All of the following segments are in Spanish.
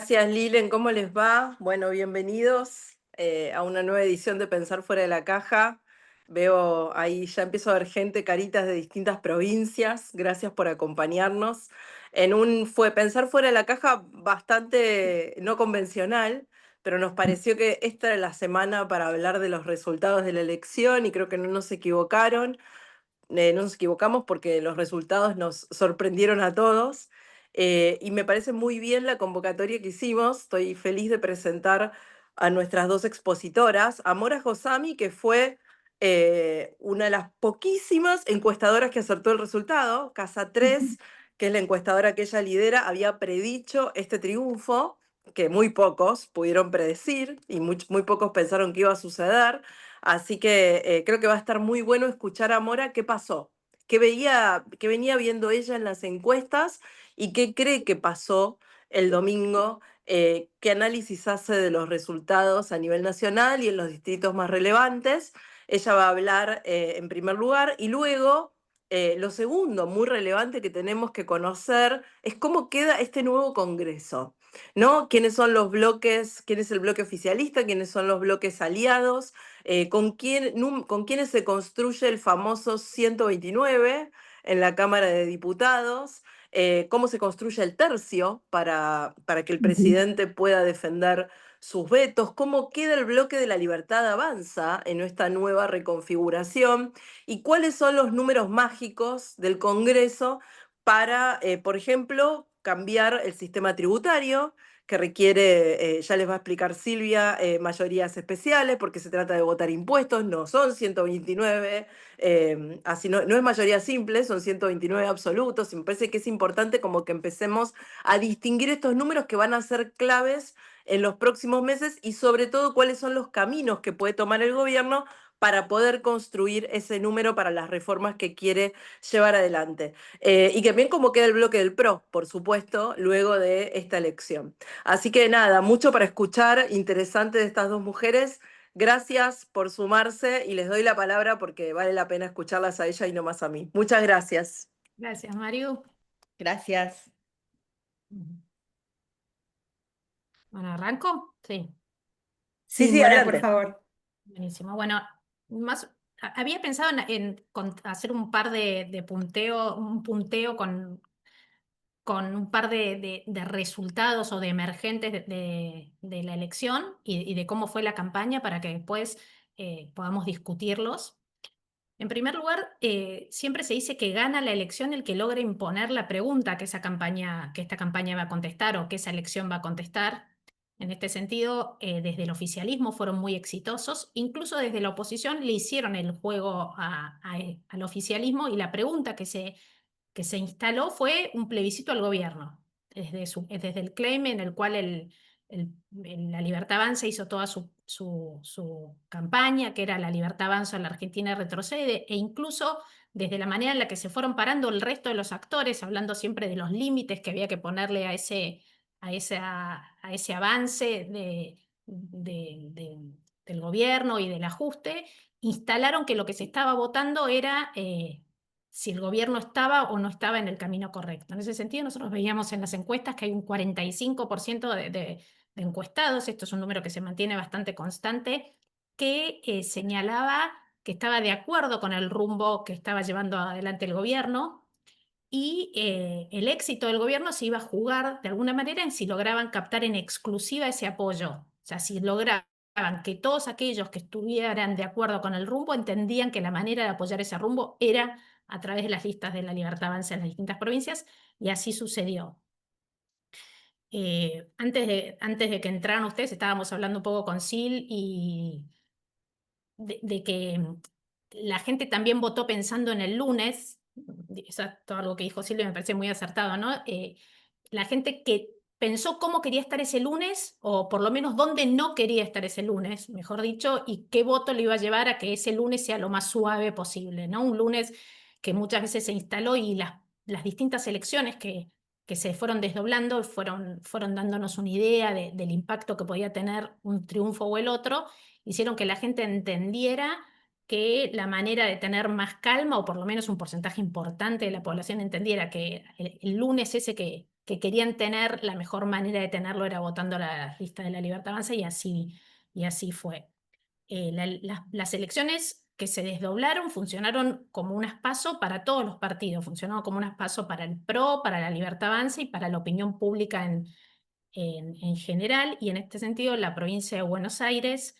Gracias, Lilen. ¿Cómo les va? Bueno, bienvenidos a una nueva edición de Pensar Fuera de la Caja. Veo ahí, ya empiezo a ver gente, caritas de distintas provincias. Gracias por acompañarnos. Fue Pensar Fuera de la Caja bastante no convencional, pero nos pareció que esta era la semana para hablar de los resultados de la elección y creo que no nos equivocaron. No nos equivocamos porque los resultados nos sorprendieron a todos. Y me parece muy bien la convocatoria que hicimos. Estoy feliz de presentar a nuestras dos expositoras, a Mora Josami, que fue una de las poquísimas encuestadoras que acertó el resultado. Casa 3, que es la encuestadora que ella lidera, había predicho este triunfo, que muy pocos pudieron predecir y muy pocos pensaron que iba a suceder. Así que creo que va a estar muy bueno escuchar a Mora qué pasó, qué venía viendo ella en las encuestas y qué cree que pasó el domingo, qué análisis hace de los resultados a nivel nacional y en los distritos más relevantes. Ella va a hablar en primer lugar y luego lo segundo muy relevante que tenemos que conocer es cómo queda este nuevo Congreso. ¿No? ¿Quiénes son los bloques? ¿Quién es el bloque oficialista? ¿Quiénes son los bloques aliados? ¿Con quiénes se construye el famoso 129 en la Cámara de Diputados? ¿Cómo se construye el tercio para que el presidente pueda defender sus vetos? ¿Cómo queda el bloque de la Libertad Avanza en esta nueva reconfiguración? ¿Y cuáles son los números mágicos del Congreso para, por ejemplo, cambiar el sistema tributario, que requiere, ya les va a explicar Silvia, mayorías especiales, porque se trata de votar impuestos, no son 129, así no es mayoría simple, son 129 absolutos, y me parece que es importante como que empecemos a distinguir estos números que van a ser claves en los próximos meses y sobre todo cuáles son los caminos que puede tomar el gobierno para poder construir ese número para las reformas que quiere llevar adelante. Y también cómo queda el bloque del PRO, por supuesto, luego de esta elección. Así que nada, mucho para escuchar, interesante de estas dos mujeres. Gracias por sumarse y les doy la palabra porque vale la pena escucharlas a ella y no más a mí. Muchas gracias. Gracias, Mario. Gracias. Bueno, ¿arranco? Sí, Sí, Sí, sí, Mora, por adelante. favor. buenísimo. Bueno, había pensado en hacer un par de punteo, un punteo con un par de resultados o de emergentes de la elección y de cómo fue la campaña para que después podamos discutirlos. En primer lugar, siempre se dice que gana la elección el que logra imponer la pregunta que esta campaña va a contestar o que esa elección va a contestar. En este sentido, desde el oficialismo fueron muy exitosos, incluso desde la oposición le hicieron el juego al oficialismo y la pregunta que se instaló fue un plebiscito al gobierno, desde el claim en el cual la Libertad Avanza hizo toda su campaña, que era la Libertad Avanza, la Argentina retrocede, e incluso desde la manera en la que se fueron parando el resto de los actores, hablando siempre de los límites que había que ponerle a ese avance del gobierno y del ajuste, instalaron que lo que se estaba votando era si el gobierno estaba o no estaba en el camino correcto. En ese sentido, nosotros veíamos en las encuestas que hay un 45% de encuestados, esto es un número que se mantiene bastante constante, que señalaba que estaba de acuerdo con el rumbo que estaba llevando adelante el gobierno y el éxito del gobierno se iba a jugar de alguna manera en si lograban captar en exclusiva ese apoyo. O sea, si lograban que todos aquellos que estuvieran de acuerdo con el rumbo entendían que la manera de apoyar ese rumbo era a través de las listas de la Libertad Avanza en las distintas provincias, y así sucedió. Antes de que entraran ustedes, estábamos hablando un poco con Sil y de que la gente también votó pensando en el lunes, eso es todo algo que dijo Silvia, me parece muy acertado, ¿no? La gente que pensó cómo quería estar ese lunes, o por lo menos dónde no quería estar ese lunes, mejor dicho, y qué voto le iba a llevar a que ese lunes sea lo más suave posible, ¿no? Un lunes que muchas veces se instaló y las distintas elecciones que se fueron desdoblando fueron dándonos una idea del impacto que podía tener un triunfo o el otro, hicieron que la gente entendiera que la manera de tener más calma, o por lo menos un porcentaje importante de la población entendiera que el lunes ese que que querían tener, la mejor manera de tenerlo era votando la lista de la Libertad Avanza y así fue. Las elecciones que se desdoblaron funcionaron como un paso para todos los partidos, funcionaron como un paso para el PRO, para la Libertad Avanza y para la opinión pública en general, y en este sentido la provincia de Buenos Aires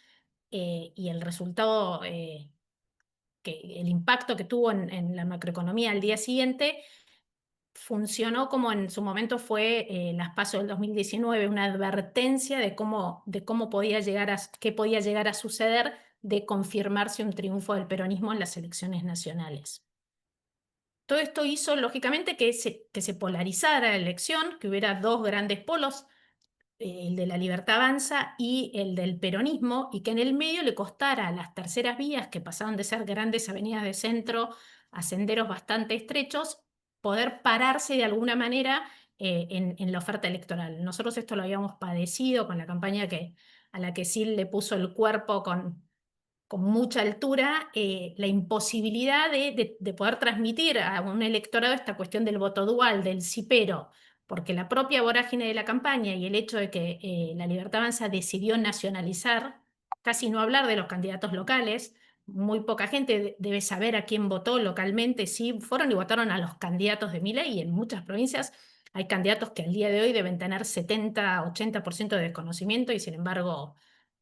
y el resultado, el impacto que tuvo en la macroeconomía al día siguiente funcionó como en su momento fue las PASO del 2019, una advertencia de cómo podía llegar qué podía llegar a suceder de confirmarse un triunfo del peronismo en las elecciones nacionales. Todo esto hizo, lógicamente, que se polarizara la elección, que hubiera dos grandes polos, el de la Libertad Avanza y el del peronismo, y que en el medio le costara a las terceras vías, que pasaban de ser grandes avenidas de centro a senderos bastante estrechos, poder pararse de alguna manera en la oferta electoral. Nosotros esto lo habíamos padecido con la campaña a la que sí le puso el cuerpo con mucha altura, la imposibilidad de poder transmitir a un electorado esta cuestión del voto dual, del sí pero, porque la propia vorágine de la campaña y el hecho de que la Libertad Avanza decidió nacionalizar, casi no hablar de los candidatos locales, muy poca gente debe saber a quién votó localmente, sí fueron y votaron a los candidatos de Milei, y en muchas provincias hay candidatos que al día de hoy deben tener 70-80% de desconocimiento y sin embargo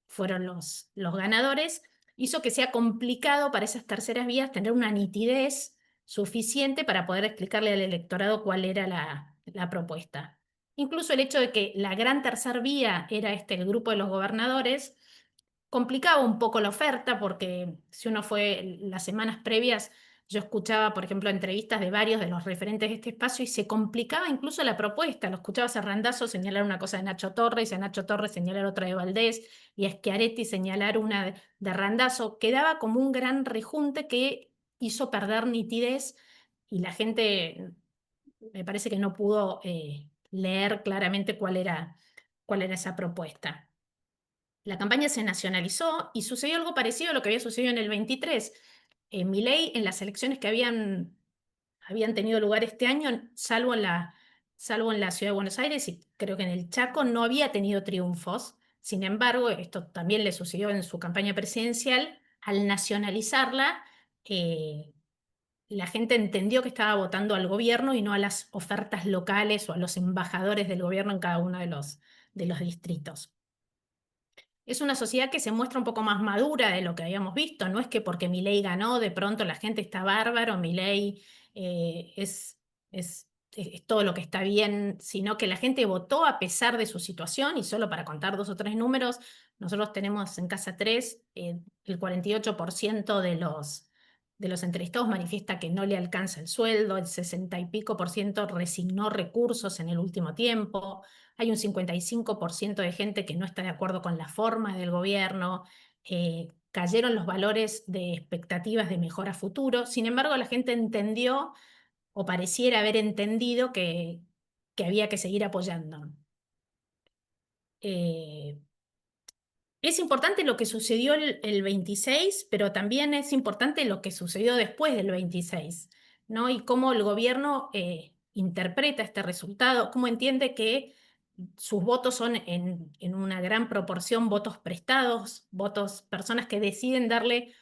fueron los ganadores. Hizo que sea complicado para esas terceras vías tener una nitidez suficiente para poder explicarle al electorado cuál era la propuesta. Incluso el hecho de que la gran tercer vía era el grupo de los gobernadores, complicaba un poco la oferta, porque si uno fue las semanas previas, yo escuchaba, por ejemplo, entrevistas de varios de los referentes de este espacio y se complicaba incluso la propuesta. Lo escuchabas a Randazzo señalar una cosa de Nacho Torres, y a Nacho Torres señalar otra de Valdés, y a Schiaretti señalar una de Randazzo. Quedaba como un gran rejunte que hizo perder nitidez, y la gente me parece que no pudo leer claramente cuál era esa propuesta. La campaña se nacionalizó y sucedió algo parecido a lo que había sucedido en el 23. Milei, en las elecciones que habían tenido lugar este año, salvo en la ciudad de Buenos Aires y creo que en el Chaco, no había tenido triunfos. Sin embargo, esto también le sucedió en su campaña presidencial. Al nacionalizarla, la gente entendió que estaba votando al gobierno y no a las ofertas locales o a los embajadores del gobierno en cada uno de los distritos. Es una sociedad que se muestra un poco más madura de lo que habíamos visto. No es que porque Milei ganó, de pronto la gente está bárbaro, Milei es todo lo que está bien, sino que la gente votó a pesar de su situación. Y solo para contar dos o tres números, nosotros tenemos en Casa 3 el 48% de los entrevistados manifiesta que no le alcanza el sueldo, el 60 y pico por ciento resignó recursos en el último tiempo. Hay un 55% de gente que no está de acuerdo con la forma del gobierno. Cayeron los valores de expectativas de mejora futuro. Sin embargo, la gente entendió, o pareciera haber entendido, que había que seguir apoyando. Eh, es importante lo que sucedió el 26, pero también es importante lo que sucedió después del 26, ¿no? Y cómo el gobierno interpreta este resultado, cómo entiende que sus votos son en una gran proporción votos prestados, personas que deciden darle,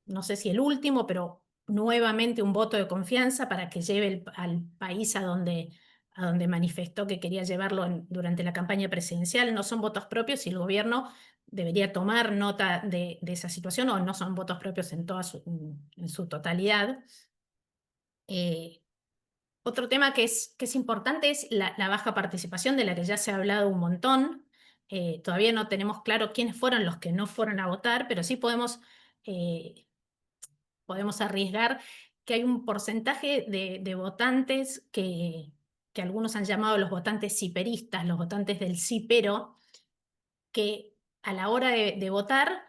no sé si el último, pero nuevamente un voto de confianza para que lleve al país a donde manifestó que quería llevarlo durante la campaña presidencial. No son votos propios y el gobierno debería tomar nota de esa situación, o no son votos propios en su totalidad. Eh, Otro tema que es importante es la baja participación, de la que ya se ha hablado un montón. Todavía no tenemos claro quiénes fueron los que no fueron a votar, pero sí podemos arriesgar que hay un porcentaje de votantes que algunos han llamado los votantes siperistas, los votantes del sí pero, que a la hora de votar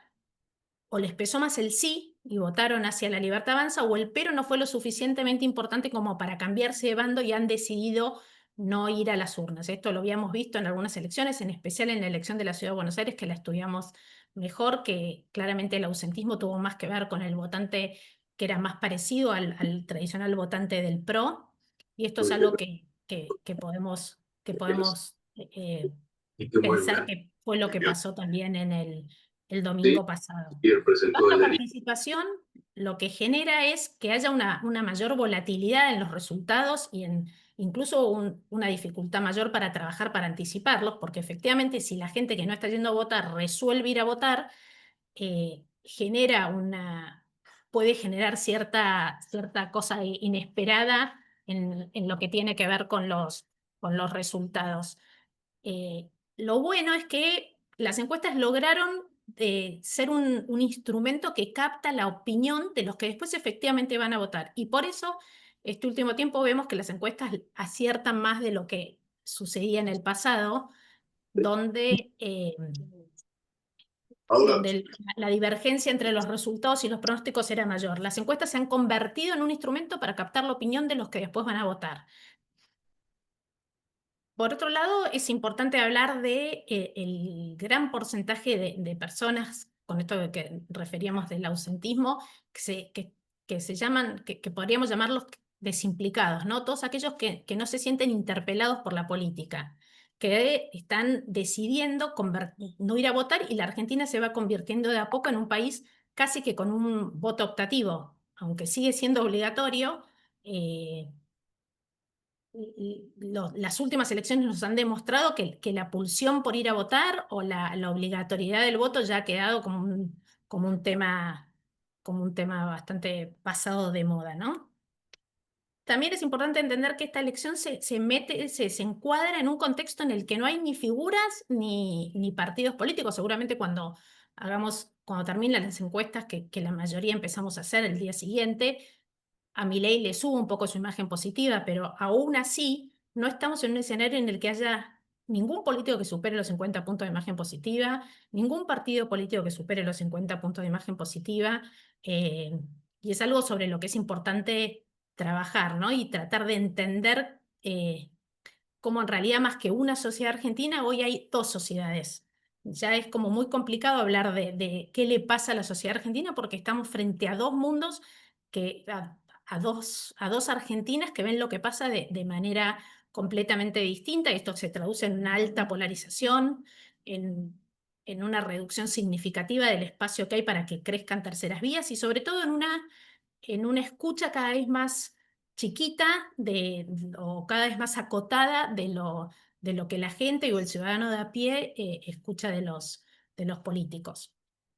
o les pesó más el sí y votaron hacia la Libertad Avanza, o el pero no fue lo suficientemente importante como para cambiarse de bando y han decidido no ir a las urnas. Esto lo habíamos visto en algunas elecciones, en especial en la elección de la Ciudad de Buenos Aires, que la estudiamos mejor, que claramente el ausentismo tuvo más que ver con el votante que era más parecido al tradicional votante del PRO, y esto es algo que que podemos y que pensar mueven que fue lo que opinión. pasó también en el Sí, domingo pasado. y representó Tanta el delito. participación lo que genera es que haya una mayor volatilidad en los resultados y en incluso una dificultad mayor para trabajar para anticiparlos, porque efectivamente si la gente que no está yendo a votar resuelve ir a votar, puede generar cierta cosa inesperada en lo que tiene que ver con los resultados. Lo bueno es que las encuestas lograron ser un instrumento que capta la opinión de los que después efectivamente van a votar. Y por eso, este último tiempo vemos que las encuestas aciertan más de lo que sucedía en el pasado, donde, Ahora, donde la divergencia entre los resultados y los pronósticos era mayor. Las encuestas se han convertido en un instrumento para captar la opinión de los que después van a votar. Por otro lado, es importante hablar de el gran porcentaje de personas, con esto de que referíamos del ausentismo, que se llaman, que podríamos llamarlos desimplicados, ¿no? Todos aquellos que no se sienten interpelados por la política, que están decidiendo no ir a votar y la Argentina se va convirtiendo de a poco en un país casi que con un voto optativo, aunque sigue siendo obligatorio. Las últimas elecciones nos han demostrado que la pulsión por ir a votar o la obligatoriedad del voto ya ha quedado como un como un tema bastante pasado de moda, ¿no? También es importante entender que esta elección se encuadra en un contexto en el que no hay ni figuras ni partidos políticos. Seguramente cuando terminen las encuestas, que la mayoría empezamos a hacer el día siguiente, a Milei le sube un poco su imagen positiva, pero aún así no estamos en un escenario en el que haya ningún político que supere los 50 puntos de imagen positiva, ningún partido político que supere los 50 puntos de imagen positiva, y es algo sobre lo que es importante trabajar, ¿no? Y tratar de entender cómo en realidad más que una sociedad argentina, hoy hay dos sociedades. Ya es como muy complicado hablar de qué le pasa a la sociedad argentina porque estamos frente a dos mundos, a dos Argentinas que ven lo que pasa de manera completamente distinta. Y esto se traduce en una alta polarización, en, en una reducción significativa del espacio que hay para que crezcan terceras vías y sobre todo en una escucha cada vez más chiquita o cada vez más acotada de lo que la gente o el ciudadano de a pie escucha de los políticos.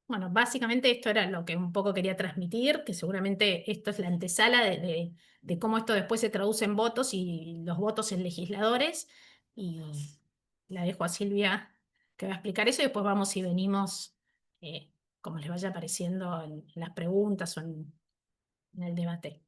Bueno, básicamente esto era lo que un poco quería transmitir, que seguramente esto es la antesala de cómo esto después se traduce en votos y los votos en legisladores. Y la dejo a Silvia que va a explicar eso y después vamos y venimos como les vaya apareciendo en las preguntas o en el debate.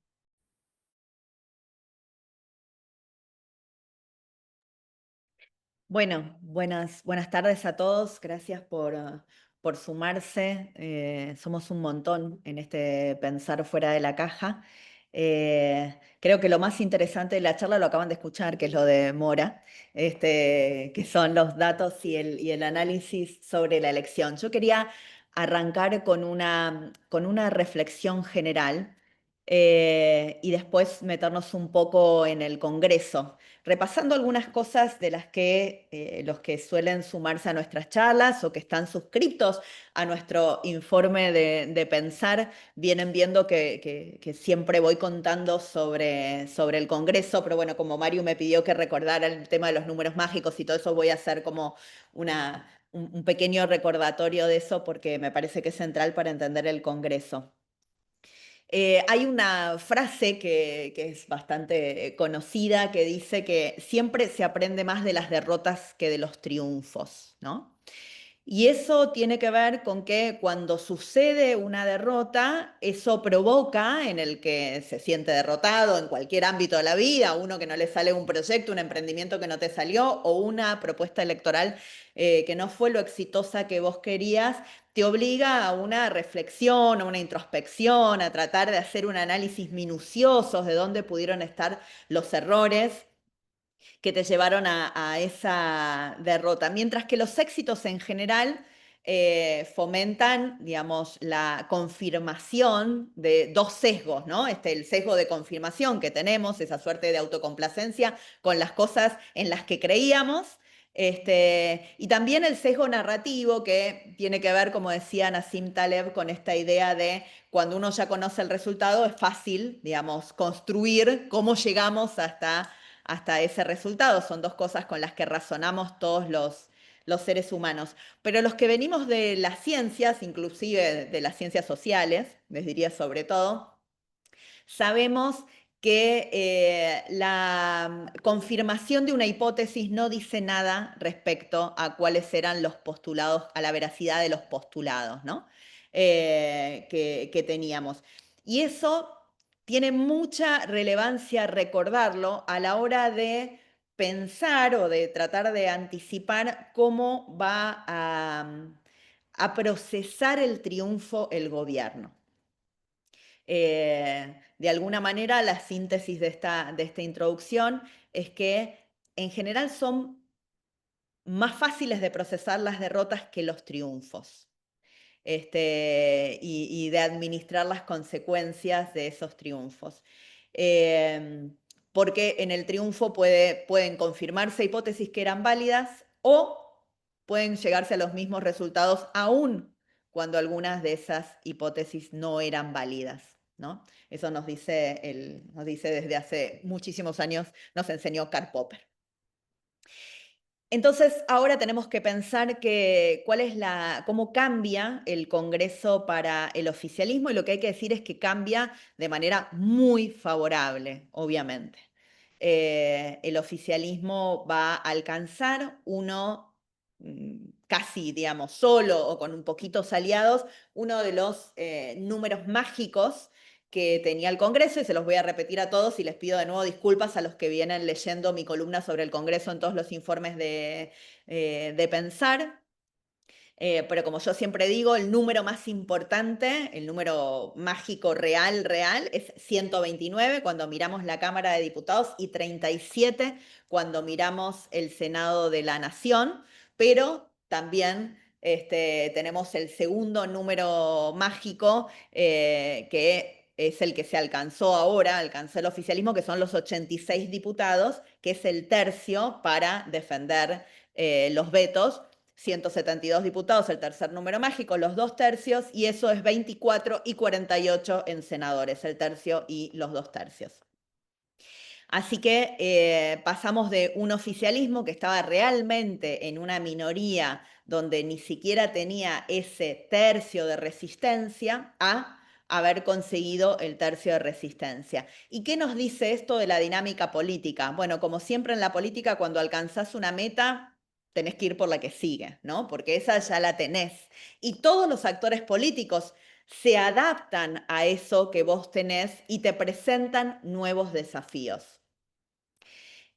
Bueno, buenas tardes a todos. Gracias por sumarse. Somos un montón en este pensar fuera de la caja. Creo que lo más interesante de la charla lo acaban de escuchar, que es lo de Mora, que son los datos y el análisis sobre la elección. Yo quería arrancar con una reflexión general y después meternos un poco en el Congreso repasando algunas cosas de las que los que suelen sumarse a nuestras charlas o que están suscritos a nuestro informe de pensar, vienen viendo que siempre voy contando sobre el Congreso, pero bueno, como Mario me pidió que recordara el tema de los números mágicos y todo eso, voy a hacer como un pequeño recordatorio de eso porque me parece que es central para entender el Congreso. Hay una frase que es bastante conocida que dice que siempre se aprende más de las derrotas que de los triunfos, ¿no? Y eso tiene que ver con que cuando sucede una derrota, eso provoca en el que se siente derrotado en cualquier ámbito de la vida, uno que no le sale un proyecto, un emprendimiento que no te salió o una propuesta electoral que no fue lo exitosa que vos querías, te obliga a una reflexión, a una introspección, a tratar de hacer un análisis minucioso de dónde pudieron estar los errores que te llevaron a esa derrota. Mientras que los éxitos en general fomentan, digamos, la confirmación de dos sesgos, ¿no? El sesgo de confirmación que tenemos, esa suerte de autocomplacencia con las cosas en las que creíamos, y también el sesgo narrativo que tiene que ver, como decía Nassim Taleb, con esta idea de cuando uno ya conoce el resultado es fácil, digamos, construir cómo llegamos hasta ese resultado. Son dos cosas con las que razonamos todos los seres humanos. Pero los que venimos de las ciencias, inclusive de las ciencias sociales, les diría sobre todo, sabemos que la confirmación de una hipótesis no dice nada respecto a cuáles eran los postulados, a la veracidad de los postulados, ¿no? que teníamos. Y eso tiene mucha relevancia recordarlo a la hora de pensar o de tratar de anticipar cómo va a procesar el triunfo el gobierno. De alguna manera, la síntesis de esta introducción es que en general son más fáciles de procesar las derrotas que los triunfos. Y de administrar las consecuencias de esos triunfos. Porque en el triunfo pueden confirmarse hipótesis que eran válidas o pueden llegarse a los mismos resultados aún cuando algunas de esas hipótesis no eran válidas, ¿no? Eso nos dice desde hace muchísimos años, nos enseñó Karl Popper. Entonces, ahora tenemos que pensar cómo cambia el Congreso para el oficialismo, y lo que hay que decir es que cambia de manera muy favorable, obviamente. El oficialismo va a alcanzar casi, digamos, solo o con un poquitos aliados, uno de los números mágicos que tenía el Congreso, y se los voy a repetir a todos y les pido de nuevo disculpas a los que vienen leyendo mi columna sobre el Congreso en todos los informes de Pensar. Pero como yo siempre digo, el número más importante, el número mágico real, es 129 cuando miramos la Cámara de Diputados y 37 cuando miramos el Senado de la Nación, pero también tenemos el segundo número mágico que es el que se alcanzó el oficialismo, que son los 86 diputados, que es el tercio para defender los vetos. 172 diputados, el tercer número mágico, los 2/3, y eso es 24 y 48 en senadores, el tercio y los 2/3. Así que pasamos de un oficialismo que estaba realmente en una minoría donde ni siquiera tenía ese tercio de resistencia a haber conseguido el tercio de resistencia. ¿Y qué nos dice esto de la dinámica política? Bueno, como siempre en la política, cuando alcanzás una meta, tenés que ir por la que sigue, ¿no? Porque esa ya la tenés. Y todos los actores políticos se adaptan a eso que vos tenés y te presentan nuevos desafíos.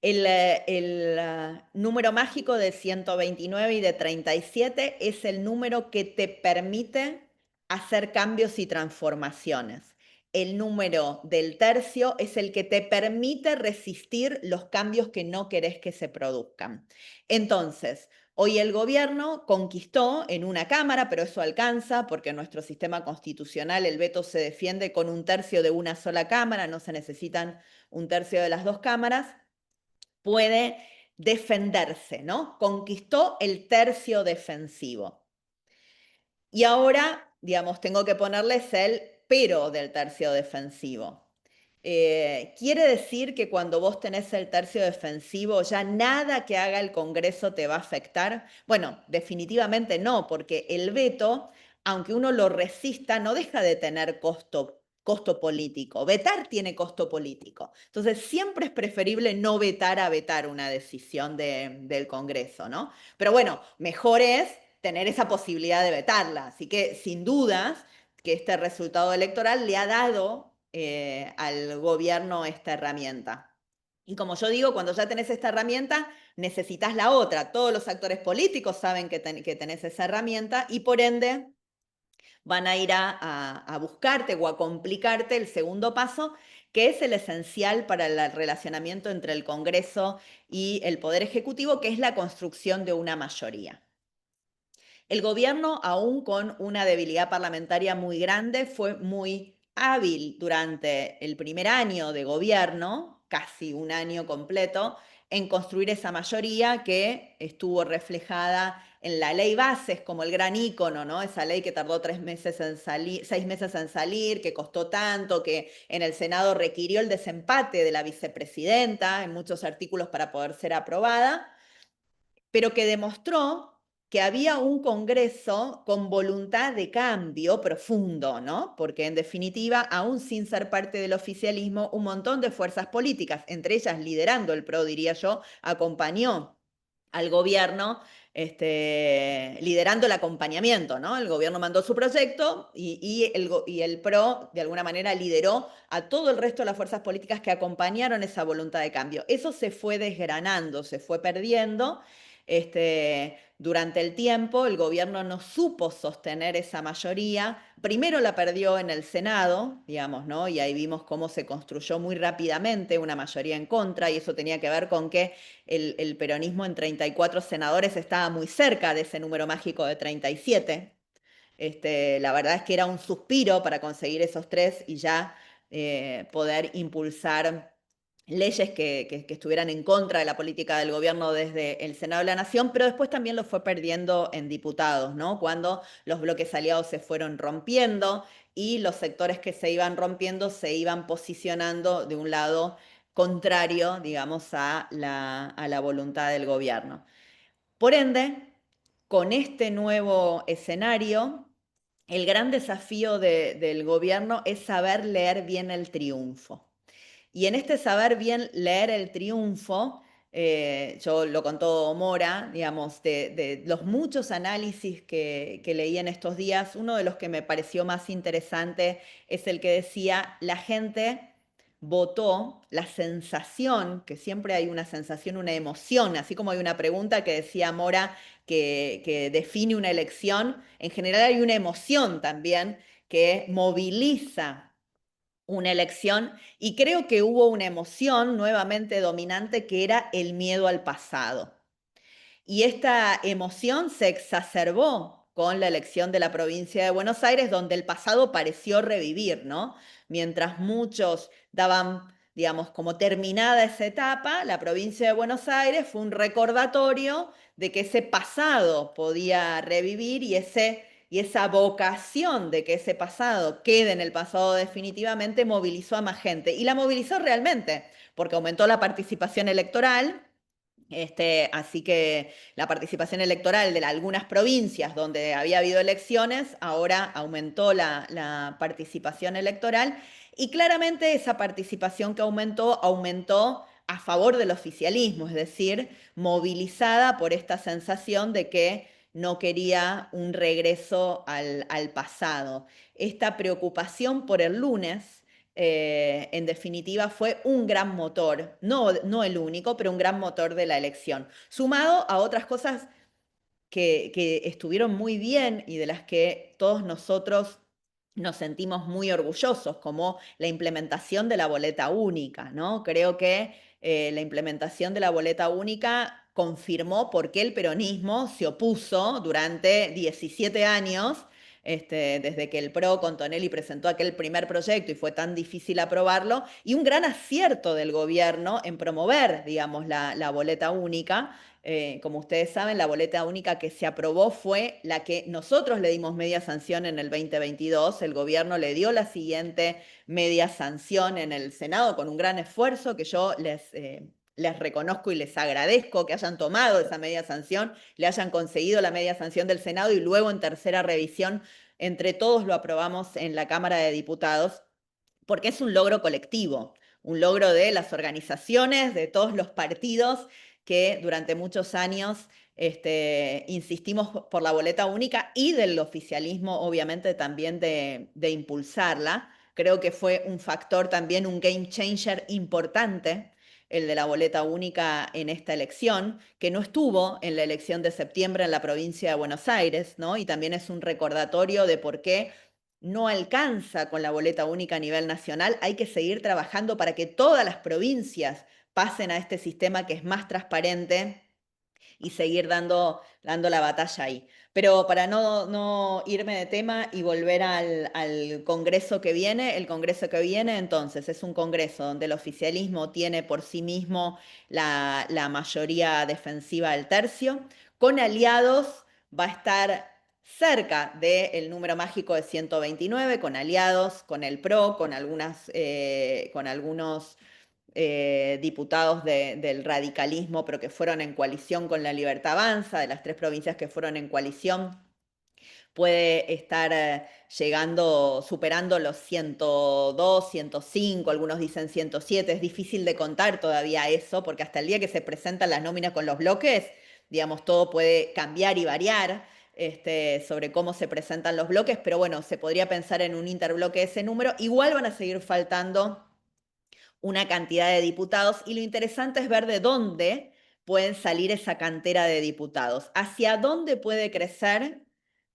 El número mágico de 129 y de 37 es el número que te permite hacer cambios y transformaciones. El número del tercio es el que te permite resistir los cambios que no querés que se produzcan. Entonces, hoy el gobierno conquistó en una Cámara, pero eso alcanza porque en nuestro sistema constitucional el veto se defiende con un tercio de una sola Cámara, no se necesitan un tercio de las dos cámaras. Puede defenderse, ¿no? Conquistó el tercio defensivo. Y ahora, digamos, tengo que ponerles el pero del tercio defensivo. ¿Quiere decir que cuando vos tenés el tercio defensivo ya nada que haga el Congreso te va a afectar? Bueno, definitivamente no, porque el veto, aunque uno lo resista, no deja de tener costo político. Vetar tiene costo político. Entonces, siempre es preferible no vetar a vetar una decisión del Congreso, ¿no? Pero bueno, mejor es tener esa posibilidad de vetarla. Así que, sin dudas, que este resultado electoral le ha dado al gobierno esta herramienta. Y como yo digo, cuando ya tenés esta herramienta, necesitas la otra. Todos los actores políticos saben que tenés esa herramienta y por ende van a ir a buscarte o a complicarte el segundo paso, que es el esencial para el relacionamiento entre el Congreso y el Poder Ejecutivo, que es la construcción de una mayoría. El gobierno, aún con una debilidad parlamentaria muy grande, fue muy hábil durante el primer año de gobierno, casi un año completo, en construir esa mayoría que estuvo reflejada en la ley Bases como el gran ícono, ¿no? Esa ley que tardó 6 meses en salir, que costó tanto, que en el Senado requirió el desempate de la vicepresidenta en muchos artículos para poder ser aprobada, pero que demostró que había un Congreso con voluntad de cambio profundo, ¿no? Porque en definitiva, aún sin ser parte del oficialismo, un montón de fuerzas políticas, entre ellas liderando el PRO, diría yo, acompañó al gobierno, liderando el acompañamiento, ¿no? El gobierno mandó su proyecto y el PRO, de alguna manera, lideró a todo el resto de las fuerzas políticas que acompañaron esa voluntad de cambio. Eso se fue desgranando, se fue perdiendo. Durante el tiempo, el gobierno no supo sostener esa mayoría. Primero la perdió en el Senado, digamos, ¿no? Y ahí vimos cómo se construyó muy rápidamente una mayoría en contra, y eso tenía que ver con que el peronismo en 34 senadores estaba muy cerca de ese número mágico de 37. La verdad es que era un suspiro para conseguir esos 3 y ya poder impulsar leyes que estuvieran en contra de la política del gobierno desde el Senado de la Nación, pero después también lo fue perdiendo en diputados, ¿no? Cuando los bloques aliados se fueron rompiendo y los sectores que se iban rompiendo se iban posicionando de un lado contrario, digamos, a la voluntad del gobierno. Por ende, con este nuevo escenario, el gran desafío del gobierno es saber leer bien el triunfo. Y en este saber bien leer el triunfo, yo lo contó Mora, digamos, de los muchos análisis que leí en estos días, uno de los que me pareció más interesante es el que decía, la gente votó la sensación, que siempre hay una sensación, una emoción, así como hay una pregunta que decía Mora que define una elección, en general hay una emoción también que moviliza una elección, y creo que hubo una emoción nuevamente dominante que era el miedo al pasado. Y esta emoción se exacerbó con la elección de la provincia de Buenos Aires, donde el pasado pareció revivir, ¿no? Mientras muchos daban, digamos, como terminada esa etapa, la provincia de Buenos Aires fue un recordatorio de que ese pasado podía revivir y esa vocación de que ese pasado quede en el pasado definitivamente movilizó a más gente. Y la movilizó realmente, porque aumentó la participación electoral. Así que la participación electoral de algunas provincias donde había habido elecciones, ahora aumentó la participación electoral, y claramente esa participación que aumentó a favor del oficialismo, es decir, movilizada por esta sensación de que no quería un regreso al pasado. Esta preocupación por el lunes, en definitiva, fue un gran motor, no el único, pero un gran motor de la elección, sumado a otras cosas que estuvieron muy bien y de las que todos nosotros nos sentimos muy orgullosos, como la implementación de la boleta única, ¿no? Creo que la implementación de la boleta única confirmó por qué el peronismo se opuso durante 17 años, desde que el PRO con Tonelli presentó aquel primer proyecto y fue tan difícil aprobarlo, y un gran acierto del gobierno en promover, digamos, la boleta única. Como ustedes saben, la boleta única que se aprobó fue la que nosotros le dimos media sanción en el 2022. El gobierno le dio la siguiente media sanción en el Senado con un gran esfuerzo que yo les reconozco y les agradezco que hayan tomado esa media sanción, le hayan conseguido la media sanción del Senado y luego en tercera revisión entre todos lo aprobamos en la Cámara de Diputados, porque es un logro colectivo, un logro de las organizaciones, de todos los partidos que durante muchos años insistimos por la boleta única, y del oficialismo, obviamente, también de impulsarla. Creo que fue un factor también, un game changer importante, el de la boleta única en esta elección, que no estuvo en la elección de septiembre en la provincia de Buenos Aires, ¿no? Y también es un recordatorio de por qué no alcanza con la boleta única a nivel nacional. Hay que seguir trabajando para que todas las provincias pasen a este sistema que es más transparente y seguir dando la batalla ahí. Pero para no irme de tema y volver al Congreso que viene, el Congreso que viene entonces es un Congreso donde el oficialismo tiene por sí mismo la mayoría defensiva del tercio, con aliados va a estar cerca del número mágico de 129, con aliados, con el PRO, con algunos diputados del radicalismo, pero que fueron en coalición con La Libertad Avanza, de las 3 provincias que fueron en coalición, puede estar superando los 102, 105, algunos dicen 107, es difícil de contar todavía eso, porque hasta el día que se presentan las nóminas con los bloques, digamos, todo puede cambiar y variar sobre cómo se presentan los bloques, pero bueno, se podría pensar en un interbloque de ese número. Igual van a seguir faltando una cantidad de diputados y lo interesante es ver de dónde pueden salir esa cantera de diputados, hacia dónde puede crecer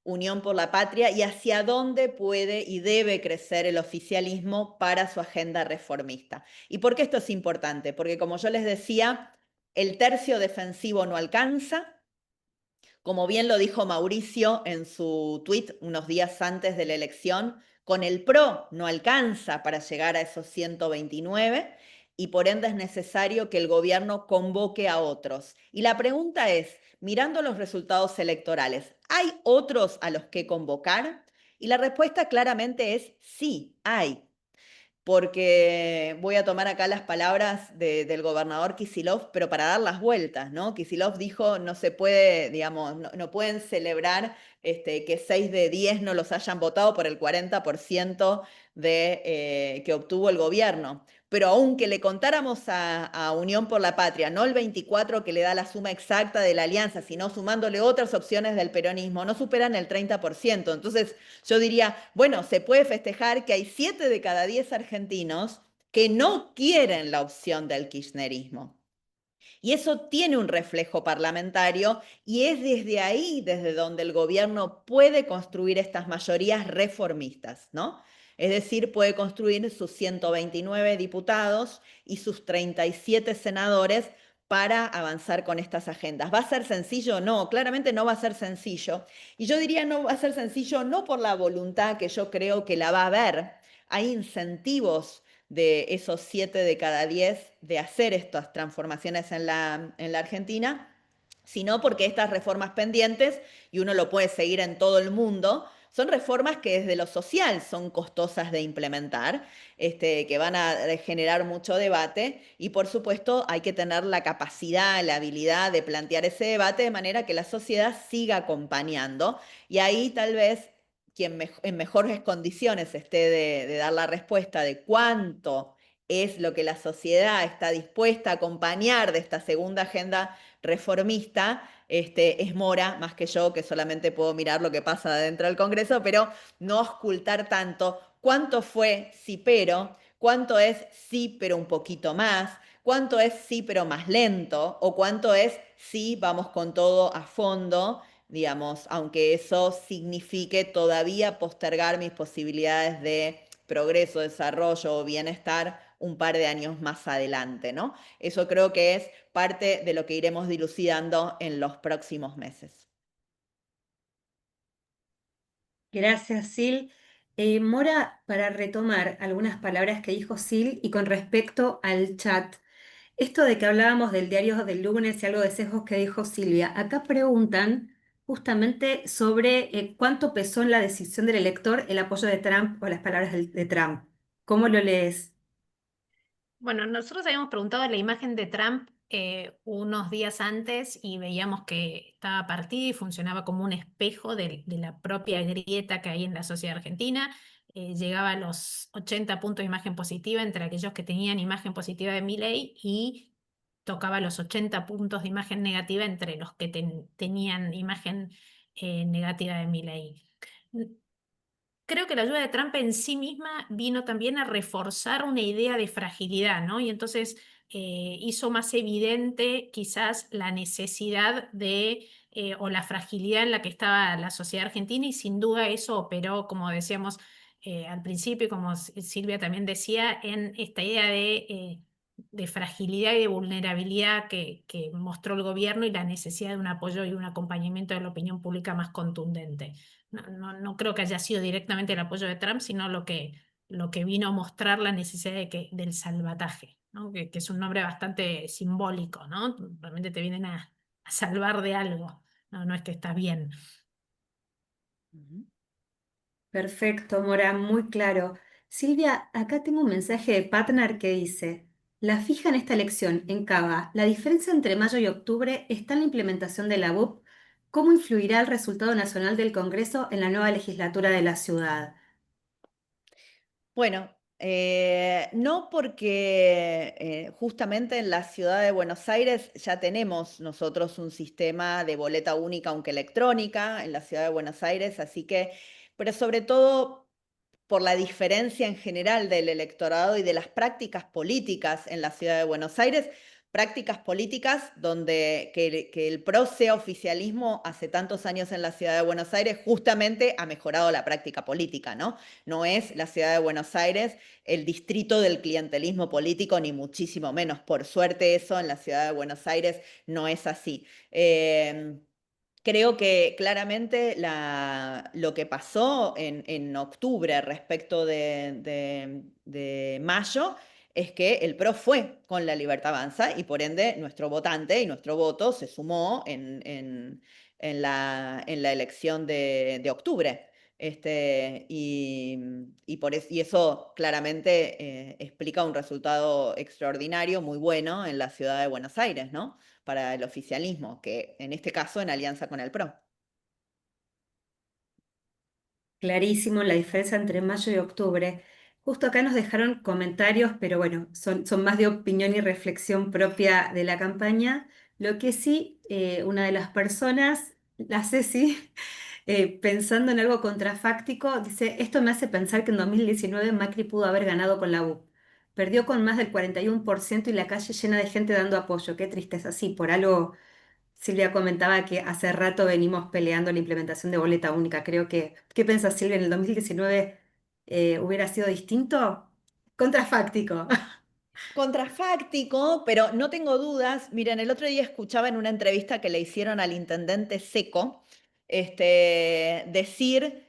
Unión por la Patria y hacia dónde puede y debe crecer el oficialismo para su agenda reformista. ¿Y por qué esto es importante? Porque como yo les decía, el tercio defensivo no alcanza. Como bien lo dijo Mauricio en su tuit unos días antes de la elección, con el PRO no alcanza para llegar a esos 129 y por ende es necesario que el gobierno convoque a otros. Y la pregunta es, mirando los resultados electorales, ¿hay otros a los que convocar? Y la respuesta claramente es sí, hay. Porque voy a tomar acá las palabras del gobernador Kicillof, pero para dar las vueltas, ¿no? Kicillof dijo, no se puede, digamos, no pueden celebrar que 6 de 10 no los hayan votado por el 40% que obtuvo el gobierno. Pero aunque le contáramos a Unión por la Patria, no el 24 que le da la suma exacta de la alianza, sino sumándole otras opciones del peronismo, no superan el 30%. Entonces yo diría, bueno, se puede festejar que hay 7 de cada 10 argentinos que no quieren la opción del kirchnerismo. Y eso tiene un reflejo parlamentario y es desde ahí, desde donde el gobierno puede construir estas mayorías reformistas, ¿no? Es decir, puede construir sus 129 diputados y sus 37 senadores para avanzar con estas agendas. ¿Va a ser sencillo? No, claramente no va a ser sencillo. Y yo diría no va a ser sencillo no por la voluntad que yo creo que la va a haber. Hay incentivos de esos 7 de cada 10 de hacer estas transformaciones en la Argentina, sino porque estas reformas pendientes, y uno lo puede seguir en todo el mundo, son reformas que desde lo social son costosas de implementar, que van a generar mucho debate y por supuesto hay que tener la capacidad, la habilidad de plantear ese debate de manera que la sociedad siga acompañando y ahí tal vez quien en mejores condiciones esté de dar la respuesta de cuánto es lo que la sociedad está dispuesta a acompañar de esta segunda agenda reformista, es Mora, más que yo, que solamente puedo mirar lo que pasa dentro del Congreso, pero no ocultar tanto cuánto fue sí pero, cuánto es sí pero un poquito más, cuánto es sí pero más lento, o cuánto es sí vamos con todo a fondo, digamos, aunque eso signifique todavía postergar mis posibilidades de progreso, desarrollo o bienestar un par de años más adelante, ¿no? Eso creo que es parte de lo que iremos dilucidando en los próximos meses. Gracias, Sil. Mora, para retomar algunas palabras que dijo Sil y con respecto al chat, esto de que hablábamos del diario del lunes y algo de sesgos que dijo Silvia, acá preguntan justamente sobre cuánto pesó en la decisión del elector el apoyo de Trump o las palabras de Trump. ¿Cómo lo lees? Bueno, nosotros habíamos preguntado la imagen de Trump unos días antes y veíamos que estaba partido y funcionaba como un espejo de la propia grieta que hay en la sociedad argentina. Llegaba a los 80 puntos de imagen positiva entre aquellos que tenían imagen positiva de Milei y tocaba los 80 puntos de imagen negativa entre los que tenían imagen negativa de Milei. Creo que la ayuda de Trump en sí misma vino también a reforzar una idea de fragilidad, ¿no? Y entonces hizo más evidente quizás la necesidad o la fragilidad en la que estaba la sociedad argentina y sin duda eso operó, como decíamos al principio y como Silvia también decía, en esta idea de fragilidad y de vulnerabilidad que mostró el gobierno y la necesidad de un apoyo y un acompañamiento de la opinión pública más contundente. No creo que haya sido directamente el apoyo de Trump, sino lo que vino a mostrar la necesidad del salvataje, ¿no? Que es un nombre bastante simbólico, ¿no? Realmente te vienen a salvar de algo, no es que estás bien. Ujú. Perfecto, Mora, muy claro. Silvia, acá tengo un mensaje de Partner que dice, la fija en esta elección en Cava, la diferencia entre mayo y octubre está en la implementación de la BUP. ¿Cómo influirá el resultado nacional del Congreso en la nueva legislatura de la ciudad? Bueno, no porque justamente en la ciudad de Buenos Aires ya tenemos nosotros un sistema de boleta única, aunque electrónica, en la ciudad de Buenos Aires, así que, pero sobre todo por la diferencia en general del electorado y de las prácticas políticas en la ciudad de Buenos Aires, prácticas políticas donde que el PRO sea oficialismo hace tantos años en la ciudad de Buenos Aires justamente ha mejorado la práctica política, ¿no? No es la ciudad de Buenos Aires el distrito del clientelismo político, ni muchísimo menos. Por suerte eso en la ciudad de Buenos Aires no es así. Creo que claramente lo que pasó en octubre respecto de mayo es que el PRO fue con la Libertad Avanza y por ende nuestro votante y nuestro voto se sumó en la elección de octubre. Y eso claramente explica un resultado extraordinario, muy bueno en la ciudad de Buenos Aires, ¿no? Para el oficialismo, que en este caso en alianza con el PRO. Clarísimo la diferencia entre mayo y octubre. Justo acá nos dejaron comentarios, pero bueno, son más de opinión y reflexión propia de la campaña. Lo que sí, una de las personas, la Ceci, pensando en algo contrafáctico, dice, esto me hace pensar que en 2019 Macri pudo haber ganado con la U. Perdió con más del 41% y la calle llena de gente dando apoyo. Qué tristeza, sí, por algo Silvia comentaba que hace rato venimos peleando la implementación de boleta única. ¿Qué piensas, Silvia? ¿En el 2019 hubiera sido distinto? Contrafáctico. Contrafáctico, pero no tengo dudas. Miren, el otro día escuchaba en una entrevista que le hicieron al intendente Seco decir,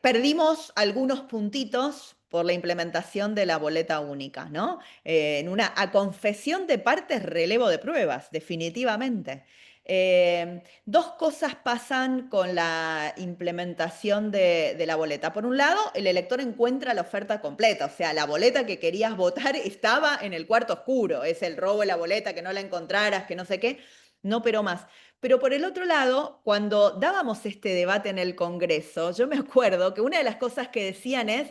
perdimos algunos puntitos por la implementación de la boleta única, ¿no? En una a confesión de partes, relevo de pruebas, definitivamente. Dos cosas pasan con la implementación de la boleta. Por un lado, el elector encuentra la oferta completa, o sea, la boleta que querías votar estaba en el cuarto oscuro, es el robo de la boleta, que no la encontraras, que no sé qué, no, pero más. Pero por el otro lado, cuando dábamos este debate en el Congreso, yo me acuerdo que una de las cosas que decían es,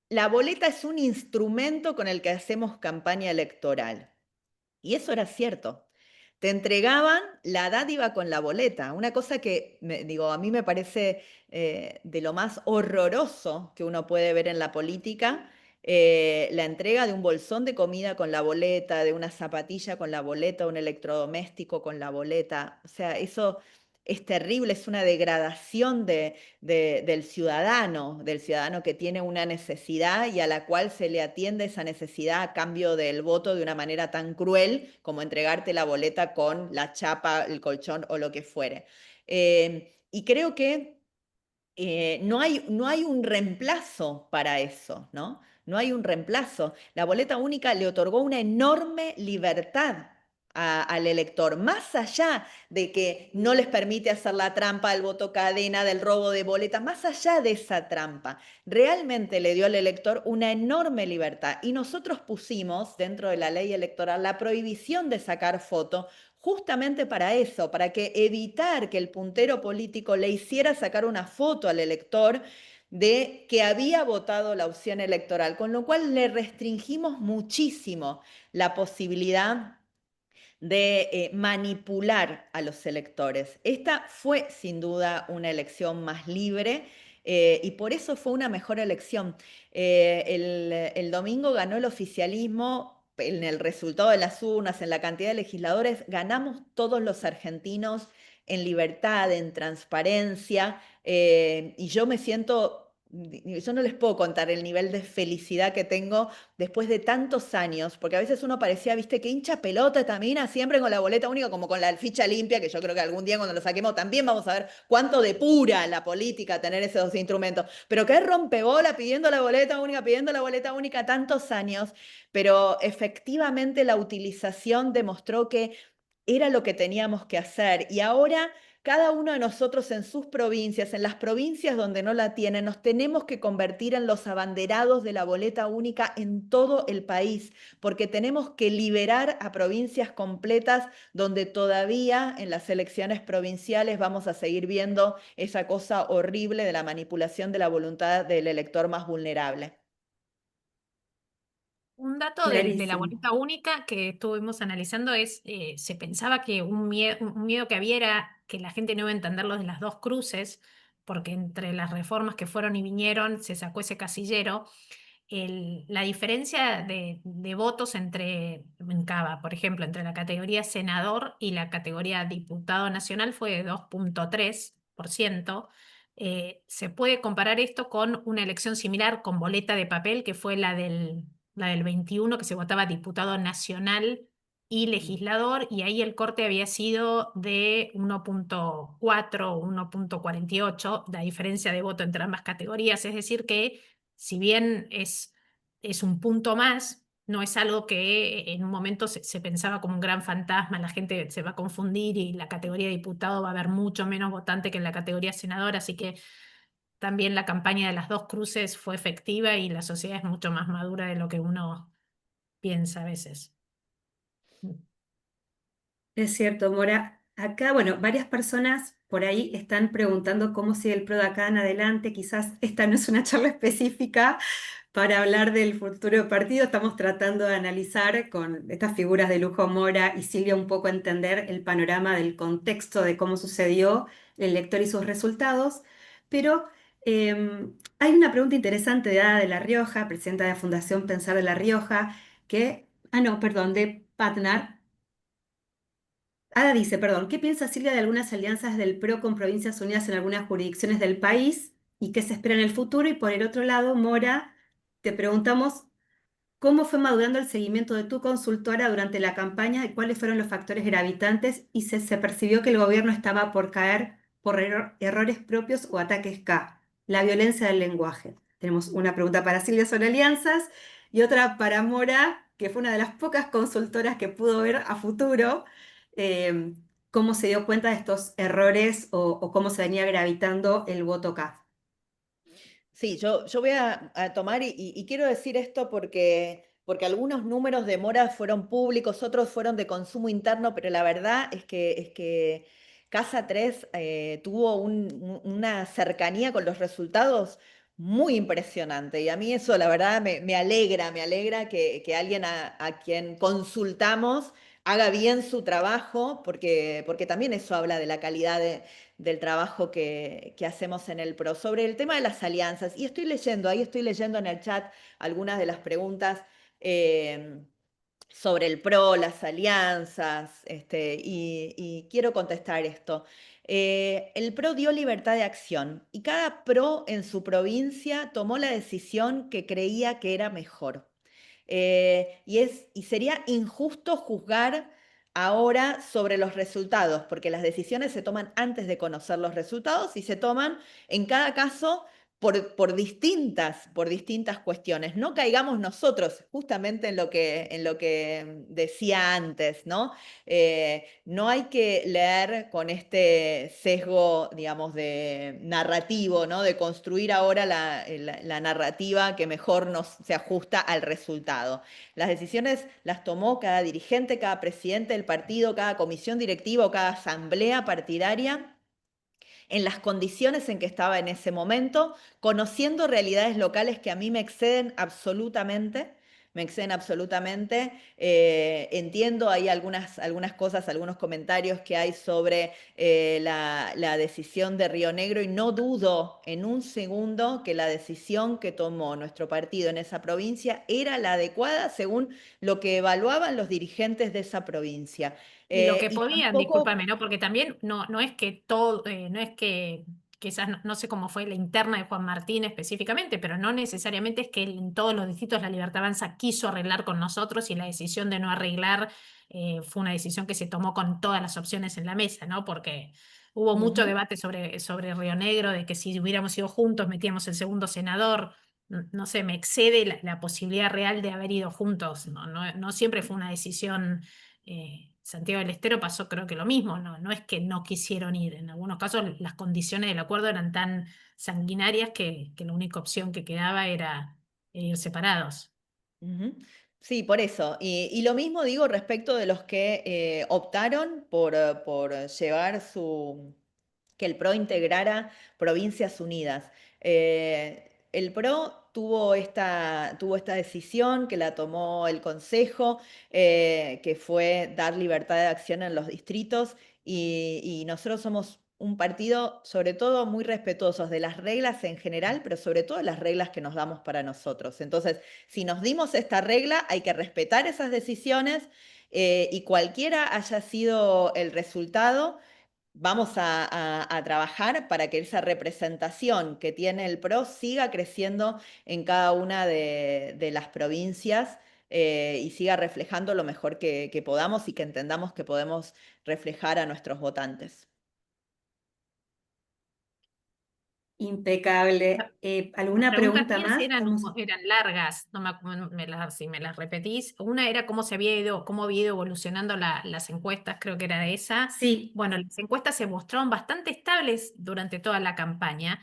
la boleta es un instrumento con el que hacemos campaña electoral. Y eso era cierto. Te entregaban la dádiva con la boleta, una cosa que, digo, a mí me parece de lo más horroroso que uno puede ver en la política, la entrega de un bolsón de comida con la boleta, de una zapatilla con la boleta, un electrodoméstico con la boleta. O sea, eso es terrible, es una degradación del ciudadano que tiene una necesidad y a la cual se le atiende esa necesidad a cambio del voto de una manera tan cruel como entregarte la boleta con la chapa, el colchón o lo que fuere. Y creo que no hay un reemplazo para eso, ¿no? No hay un reemplazo. La boleta única le otorgó una enorme libertad al elector, más allá de que no les permite hacer la trampa del voto cadena, del robo de boleta, más allá de esa trampa, realmente le dio al elector una enorme libertad. Y nosotros pusimos dentro de la ley electoral la prohibición de sacar foto justamente para eso, para que evitar que el puntero político le hiciera sacar una foto al elector de que había votado la opción electoral, con lo cual le restringimos muchísimo la posibilidad de manipular a los electores. Esta fue sin duda una elección más libre y por eso fue una mejor elección. El domingo ganó el oficialismo en el resultado de las urnas, en la cantidad de legisladores, ganamos todos los argentinos en libertad, en transparencia, y yo me siento yo no les puedo contar el nivel de felicidad que tengo después de tantos años, porque a veces uno parecía, viste, que hincha pelota también, siempre con la boleta única, como con la ficha limpia, que yo creo que algún día cuando lo saquemos también vamos a ver cuánto depura la política tener esos dos instrumentos, pero que rompebola pidiendo la boleta única tantos años, pero efectivamente la utilización demostró que era lo que teníamos que hacer y ahora cada uno de nosotros en sus provincias, en las provincias donde no la tienen, nos tenemos que convertir en los abanderados de la boleta única en todo el país, porque tenemos que liberar a provincias completas donde todavía en las elecciones provinciales vamos a seguir viendo esa cosa horrible de la manipulación de la voluntad del elector más vulnerable. Un dato de la Clarísimo. boleta única que estuvimos analizando es, se pensaba que un miedo que había era que la gente no iba a entender lo de las dos cruces, porque entre las reformas que fueron y vinieron se sacó ese casillero. La diferencia de votos en Cava, por ejemplo, entre la categoría senador y la categoría diputado nacional fue de 2,3%. Se puede comparar esto con una elección similar con boleta de papel, que fue la del 21, que se votaba diputado nacional y legislador, y ahí el corte había sido de 1,4 o 1,48, la diferencia de voto entre ambas categorías. Es decir, que si bien es un punto más, no es algo que en un momento se pensaba como un gran fantasma, la gente se va a confundir y la categoría de diputado va a haber mucho menos votante que en la categoría senador, así que también la campaña de las dos cruces fue efectiva y la sociedad es mucho más madura de lo que uno piensa a veces. Es cierto, Mora. Acá, bueno, varias personas por ahí están preguntando cómo sigue el PRO de acá en adelante. Quizás esta no es una charla específica para hablar del futuro del partido. Estamos tratando de analizar con estas figuras de lujo Mora y Silvia un poco entender el panorama del contexto de cómo sucedió el elector y sus resultados. Pero hay una pregunta interesante de Ada de La Rioja, presidenta de la Fundación Pensar de La Rioja, no, perdón, de Patnar. Ada dice, perdón, ¿qué piensa Silvia de algunas alianzas del PRO con Provincias Unidas en algunas jurisdicciones del país y qué se espera en el futuro? Y por el otro lado, Mora, te preguntamos cómo fue madurando el seguimiento de tu consultora durante la campaña y cuáles fueron los factores gravitantes y se percibió que el gobierno estaba por caer por errores propios o ataques K, la violencia del lenguaje. Tenemos una pregunta para Silvia sobre alianzas y otra para Mora, que fue una de las pocas consultoras que pudo ver a futuro eh, cómo se dio cuenta de estos errores o cómo se venía gravitando el voto K. Sí, yo voy a tomar y quiero decir esto porque algunos números de Mora fueron públicos, otros fueron de consumo interno, pero la verdad es que Casa 3 tuvo una cercanía con los resultados muy impresionante y a mí eso la verdad me alegra que alguien a quien consultamos haga bien su trabajo, porque también eso habla de la calidad del trabajo que hacemos en el PRO. Sobre el tema de las alianzas, y ahí estoy leyendo en el chat algunas de las preguntas sobre el PRO, las alianzas, y quiero contestar esto. El PRO dio libertad de acción y cada PRO en su provincia tomó la decisión que creía que era mejor. Y sería injusto juzgar ahora sobre los resultados, porque las decisiones se toman antes de conocer los resultados y se toman en cada caso por distintas cuestiones. No caigamos nosotros justamente en lo que decía antes, ¿no? No hay que leer con este sesgo, digamos, de narrativo, ¿no? De construir ahora la narrativa que mejor se ajusta al resultado. Las decisiones las tomó cada dirigente, cada presidente del partido, cada comisión directiva o cada asamblea partidaria en las condiciones en que estaba en ese momento, conociendo realidades locales que a mí me exceden absolutamente. Entiendo, hay algunas cosas, algunos comentarios que hay sobre la decisión de Río Negro y no dudo en un segundo que la decisión que tomó nuestro partido en esa provincia era la adecuada según lo que evaluaban los dirigentes de esa provincia. Y lo que Y podían, tampoco discúlpame, ¿no? Porque también no es que todo, no es que quizás no sé cómo fue la interna de Juan Martín específicamente, pero no necesariamente es que él en todos los distritos La Libertad Avanza quiso arreglar con nosotros y la decisión de no arreglar fue una decisión que se tomó con todas las opciones en la mesa, ¿no? Porque hubo mucho debate sobre Río Negro, de que si hubiéramos ido juntos metíamos el segundo senador. No sé, me excede la posibilidad real de haber ido juntos. No siempre fue una decisión. Santiago del Estero pasó creo que lo mismo, no es que no quisieron ir, en algunos casos las condiciones del acuerdo eran tan sanguinarias que la única opción que quedaba era ir separados. Sí, por eso. Y lo mismo digo respecto de los que optaron por llevar que el PRO integrara Provincias Unidas. El PRO tuvo esta decisión que la tomó el Consejo, que fue dar libertad de acción en los distritos, y nosotros somos un partido, sobre todo, muy respetuosos de las reglas en general, pero sobre todo de las reglas que nos damos para nosotros. Entonces, si nos dimos esta regla, hay que respetar esas decisiones, y cualquiera haya sido el resultado, vamos a trabajar para que esa representación que tiene el PRO siga creciendo en cada una de las provincias, y siga reflejando lo mejor que podamos y que entendamos que podemos reflejar a nuestros votantes. Impecable. ¿Alguna Las preguntas pregunta mías más? eran largas, no me acuerdo si me las repetís. Una era cómo había ido evolucionando las encuestas, creo que era esa. Sí, Bueno, las encuestas se mostraron bastante estables durante toda la campaña.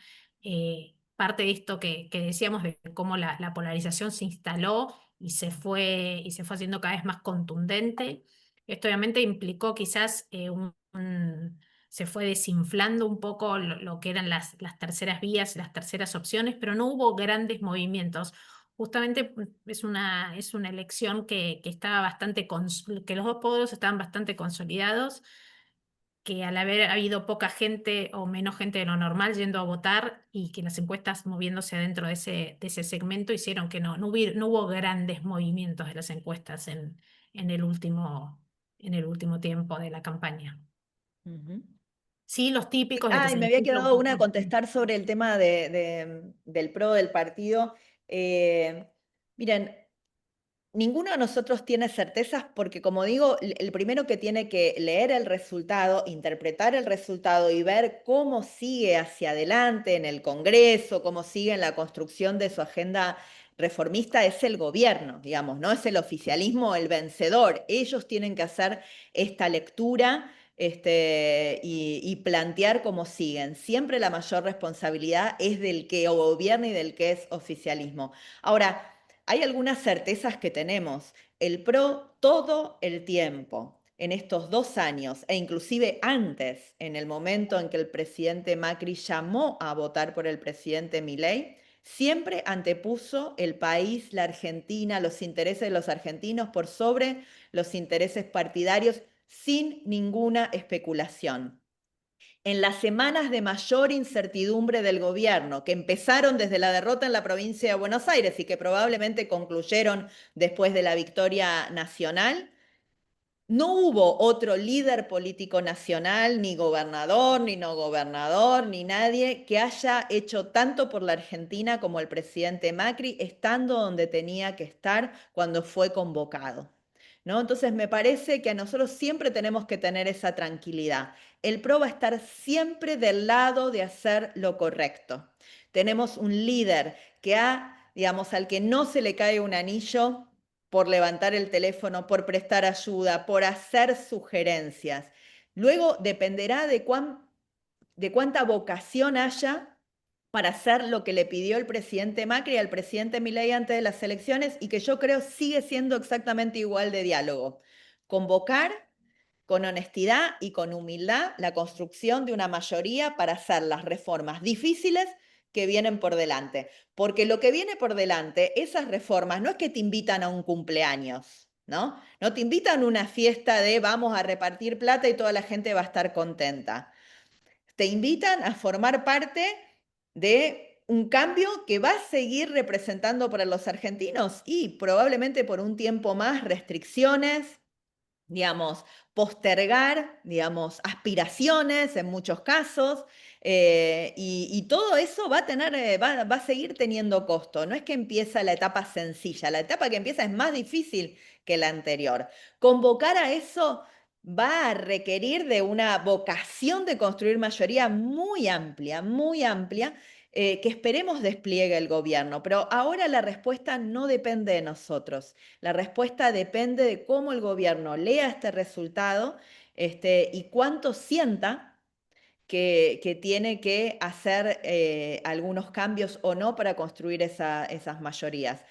Parte de esto que decíamos de cómo la polarización se instaló y se fue haciendo cada vez más contundente. Esto obviamente implicó quizás se fue desinflando un poco lo que eran las terceras vías, las terceras opciones, pero no hubo grandes movimientos. Justamente es una elección que estaba que los dos polos estaban bastante consolidados, que al haber habido poca gente o menos gente de lo normal yendo a votar y que las encuestas moviéndose dentro de ese segmento hicieron que no hubo grandes movimientos de las encuestas en el último tiempo de la campaña. Ujú. Sí, los típicos de que Y se me había infla un quedado una a poco. contestar sobre el tema del PRO, del partido. Miren, ninguno de nosotros tiene certezas porque, como digo, el primero que tiene que leer el resultado, interpretar el resultado y ver cómo sigue hacia adelante en el Congreso, cómo sigue en la construcción de su agenda reformista, es el gobierno, digamos, no es el oficialismo el vencedor. Ellos tienen que hacer esta lectura, y plantear cómo siguen. Siempre la mayor responsabilidad es del que gobierna y del que es oficialismo. Ahora, hay algunas certezas que tenemos. El PRO todo el tiempo, en estos 2 años, e inclusive antes, en el momento en que el presidente Macri llamó a votar por el presidente Milei, siempre antepuso el país, la Argentina, los intereses de los argentinos por sobre los intereses partidarios, sin ninguna especulación. En las semanas de mayor incertidumbre del gobierno, que empezaron desde la derrota en la provincia de Buenos Aires y que probablemente concluyeron después de la victoria nacional, no hubo otro líder político nacional, ni gobernador, ni no gobernador, ni nadie que haya hecho tanto por la Argentina como el presidente Macri, estando donde tenía que estar cuando fue convocado, ¿no? Entonces me parece que a nosotros siempre tenemos que tener esa tranquilidad. El PRO va a estar siempre del lado de hacer lo correcto. Tenemos un líder digamos, al que no se le cae un anillo por levantar el teléfono, por prestar ayuda, por hacer sugerencias. Luego dependerá de cuánta vocación haya para hacer lo que le pidió el presidente Macri al presidente Milei antes de las elecciones, y que yo creo sigue siendo exactamente igual de diálogo. Convocar con honestidad y con humildad la construcción de una mayoría para hacer las reformas difíciles que vienen por delante. Porque lo que viene por delante, esas reformas, no es que te invitan a un cumpleaños, ¿no? No te invitan a una fiesta de vamos a repartir plata y toda la gente va a estar contenta. Te invitan a formar parte de un cambio que va a seguir representando para los argentinos y probablemente por un tiempo más restricciones, digamos, postergar, digamos, aspiraciones en muchos casos, y todo eso va a tener, va a seguir teniendo costo. No es que empieza la etapa sencilla, la etapa que empieza es más difícil que la anterior. Convocar a eso va a requerir de una vocación de construir mayoría muy amplia, que esperemos despliegue el gobierno. Pero ahora la respuesta no depende de nosotros. La respuesta depende de cómo el gobierno lea este resultado, y cuánto sienta que tiene que hacer algunos cambios o no para construir esas mayorías.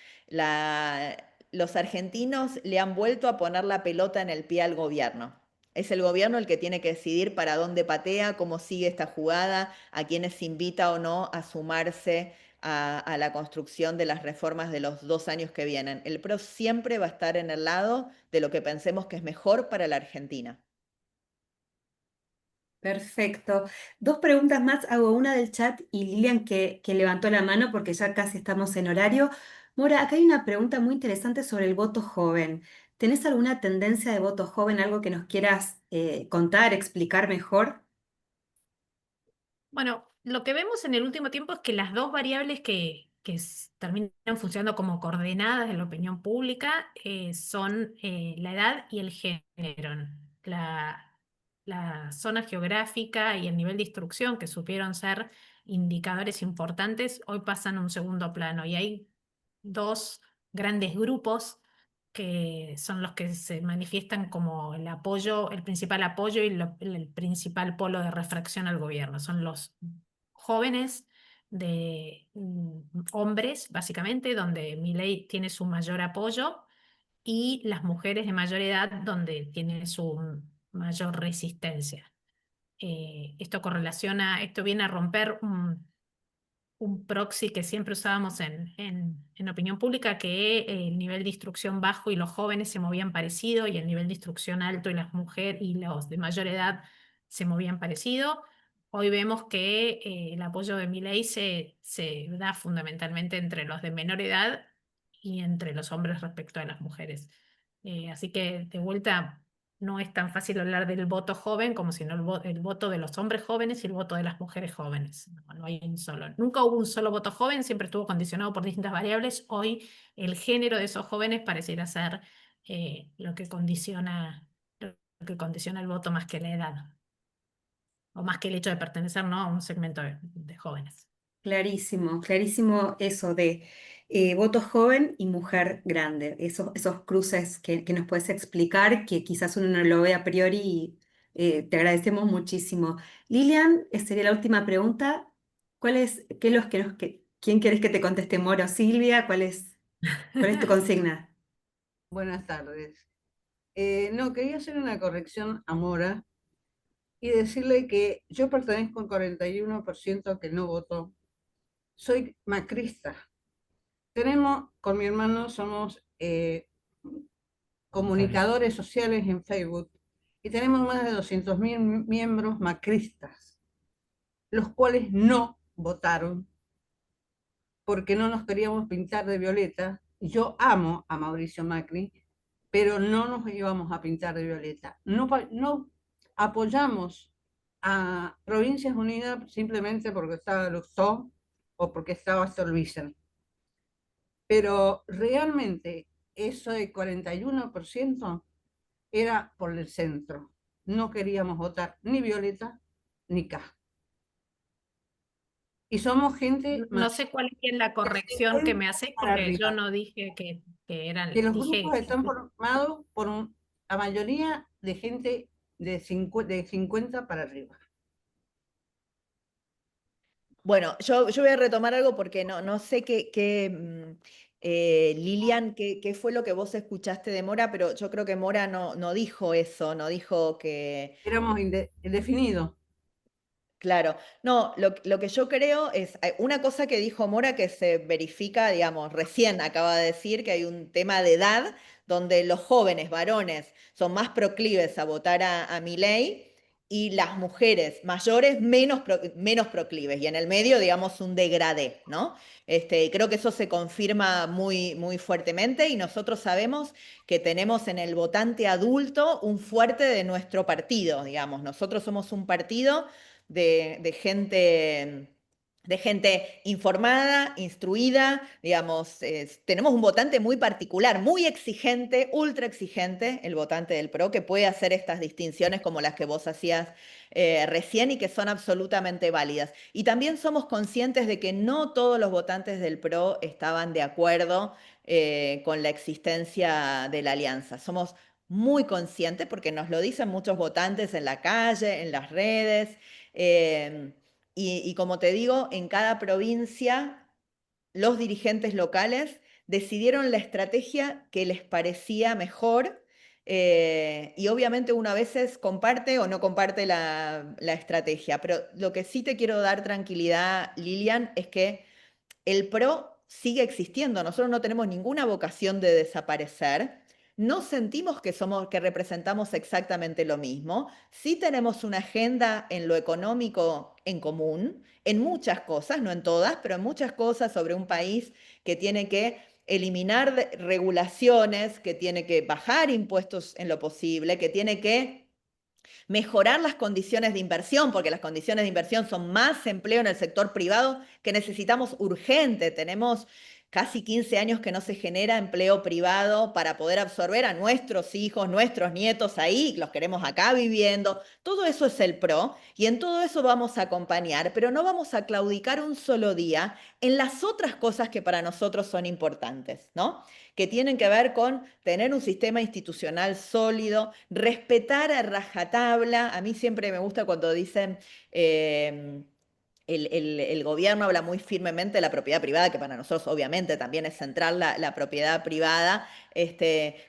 Los argentinos le han vuelto a poner la pelota en el pie al gobierno. Es el gobierno el que tiene que decidir para dónde patea, cómo sigue esta jugada, a quiénes invita o no a sumarse a la construcción de las reformas de los 2 años que vienen. El PRO siempre va a estar en el lado de lo que pensemos que es mejor para la Argentina. Perfecto. Dos preguntas más, hago una del chat y Lilian que levantó la mano porque ya casi estamos en horario. Mora, acá hay una pregunta muy interesante sobre el voto joven. ¿Tenés alguna tendencia de voto joven, algo que nos quieras contar, explicar mejor? Bueno, lo que vemos en el último tiempo es que las dos variables que terminan funcionando como coordenadas de la opinión pública son la edad y el género. La zona geográfica y el nivel de instrucción, que supieron ser indicadores importantes, hoy pasan a un segundo plano. Y hay dos grandes grupos que son los que se manifiestan como el apoyo, el principal apoyo y el principal polo de refracción al gobierno. Son los jóvenes de hombres, básicamente, donde Milei tiene su mayor apoyo, y las mujeres de mayor edad, donde tiene su mayor resistencia. Esto viene a romper un proxy que siempre usábamos en opinión pública, que el nivel de instrucción bajo y los jóvenes se movían parecido, y el nivel de instrucción alto y las mujeres y los de mayor edad se movían parecido. Hoy vemos que el apoyo de Milei se da fundamentalmente entre los de menor edad y entre los hombres respecto a las mujeres. Así que de vuelta no es tan fácil hablar del voto joven como si no el voto de los hombres jóvenes y el voto de las mujeres jóvenes. No hay un solo. Nunca hubo un solo voto joven, siempre estuvo condicionado por distintas variables. Hoy el género de esos jóvenes pareciera ser lo que condiciona el voto más que la edad, o más que el hecho de pertenecer, ¿no?, a un segmento de jóvenes. Clarísimo, clarísimo eso de voto joven y mujer grande, esos cruces que nos puedes explicar, que quizás uno no lo ve a priori y te agradecemos muchísimo. Lilian, sería la última pregunta. ¿Qué es los quién querés que te conteste, Moro o Silvia? ¿Cuál es tu consigna? Buenas tardes. No, quería hacer una corrección a Mora y decirle que yo pertenezco al 41% que no votó. Soy macrista. Con mi hermano somos comunicadores sociales en Facebook y tenemos más de 200.000 miembros macristas, los cuales no votaron porque no nos queríamos pintar de violeta. Yo amo a Mauricio Macri, pero no nos íbamos a pintar de violeta. No apoyamos a Provincias Unidas simplemente porque estaba Lustó o porque estaba Stolbizer. Pero realmente eso de 41% era por el centro. No queríamos votar ni Violeta ni K. Y somos gente No sé cuál es la corrección que me haces, porque yo no dije que eran. que los grupos están formados por la mayoría de gente de 50 para arriba. Bueno, yo voy a retomar algo porque no sé Lilian, qué fue lo que vos escuchaste de Mora, pero yo creo que Mora no dijo eso, no dijo que... Éramos indefinidos. Claro, no, lo que yo creo es, una cosa que dijo Mora que se verifica, digamos, recién acaba de decir que hay un tema de edad donde los jóvenes varones son más proclives a votar a Milei, y las mujeres mayores menos proclives, y en el medio, digamos, un degradé, ¿no? Creo que eso se confirma muy, muy fuertemente, y nosotros sabemos que tenemos en el votante adulto un fuerte de nuestro partido, digamos. Nosotros somos un partido de gente informada, instruida, digamos, tenemos un votante muy particular, muy exigente, ultra exigente, el votante del PRO, que puede hacer estas distinciones como las que vos hacías recién y que son absolutamente válidas. Y también somos conscientes de que no todos los votantes del PRO estaban de acuerdo con la existencia de la alianza. Somos muy conscientes porque nos lo dicen muchos votantes en la calle, en las redes. Y como te digo, en cada provincia los dirigentes locales decidieron la estrategia que les parecía mejor, y obviamente uno a veces comparte o no comparte la estrategia, pero lo que sí te quiero dar tranquilidad, Lilian, es que el PRO sigue existiendo. Nosotros no tenemos ninguna vocación de desaparecer. No sentimos que representamos exactamente lo mismo. Sí tenemos una agenda en lo económico en común, en muchas cosas, no en todas, pero en muchas cosas, sobre un país que tiene que eliminar regulaciones, que tiene que bajar impuestos en lo posible, que tiene que mejorar las condiciones de inversión, porque las condiciones de inversión son más empleo en el sector privado que necesitamos urgente. Tenemos casi 15 años que no se genera empleo privado para poder absorber a nuestros hijos, nuestros nietos ahí, los queremos acá viviendo. Todo eso es el PRO, y en todo eso vamos a acompañar, pero no vamos a claudicar un solo día en las otras cosas que para nosotros son importantes, ¿no? Que tienen que ver con tener un sistema institucional sólido, respetar a rajatabla. A mí siempre me gusta cuando dicen el gobierno habla muy firmemente de la propiedad privada, que para nosotros obviamente también es central la propiedad privada,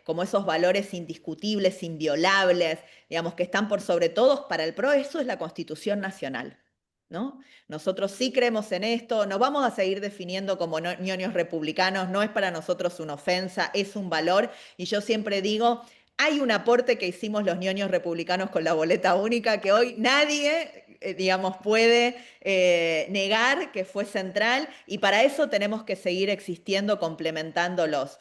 como esos valores indiscutibles, inviolables, digamos, que están por sobre todos. Para el PRO eso es la Constitución Nacional, ¿no? Nosotros sí creemos en esto, nos vamos a seguir definiendo como ñoños republicanos, no es para nosotros una ofensa, es un valor, y yo siempre digo, hay un aporte que hicimos los ñoños republicanos con la boleta única que hoy nadie, digamos, puede negar que fue central, y para eso tenemos que seguir existiendo, complementándolos.